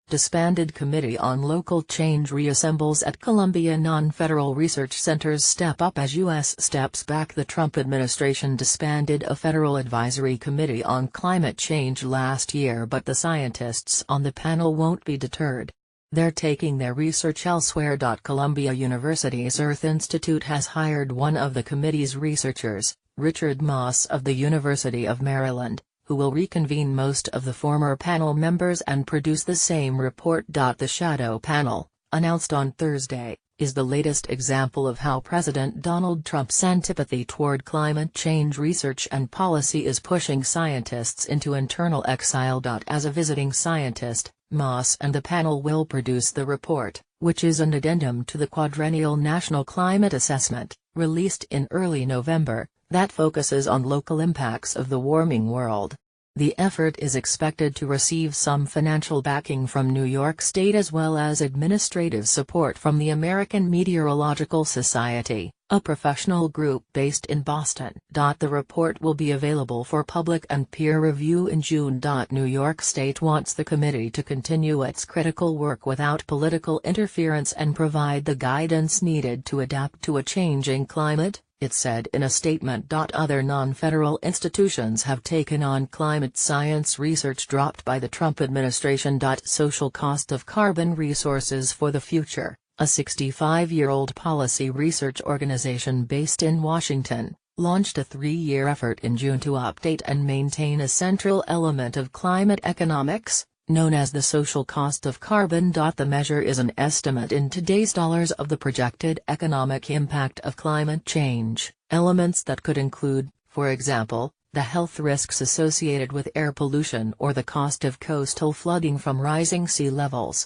Disbanded Committee on Local Change reassembles at Columbia. Non-federal research centers step up as U.S. steps back. The Trump administration disbanded a federal advisory committee on climate change last year, but the scientists on the panel won't be deterred. They're taking their research elsewhere. Columbia University's Earth Institute has hired one of the committee's researchers, Richard Moss of the University of Maryland, who will reconvene most of the former panel members and produce the same report. The shadow panel, announced on Thursday, is the latest example of how President Donald Trump's antipathy toward climate change research and policy is pushing scientists into internal exile. As a visiting scientist, Moss and the panel will produce the report, which is an addendum to the quadrennial National Climate Assessment, released in early November, that focuses on local impacts of the warming world. The effort is expected to receive some financial backing from New York State as well as administrative support from the American Meteorological Society, a professional group based in Boston. The report will be available for public and peer review in June. New York State wants the committee to continue its critical work without political interference and provide the guidance needed to adapt to a changing climate, it said in a statement. Other non-federal institutions have taken on climate science research dropped by the Trump administration. Social Cost of Carbon Resources for the Future, a 65-year-old policy research organization based in Washington, launched a 3-year effort in June to update and maintain a central element of climate economics, known as the social cost of carbon. The measure is an estimate in today's dollars of the projected economic impact of climate change, elements that could include, for example, the health risks associated with air pollution or the cost of coastal flooding from rising sea levels.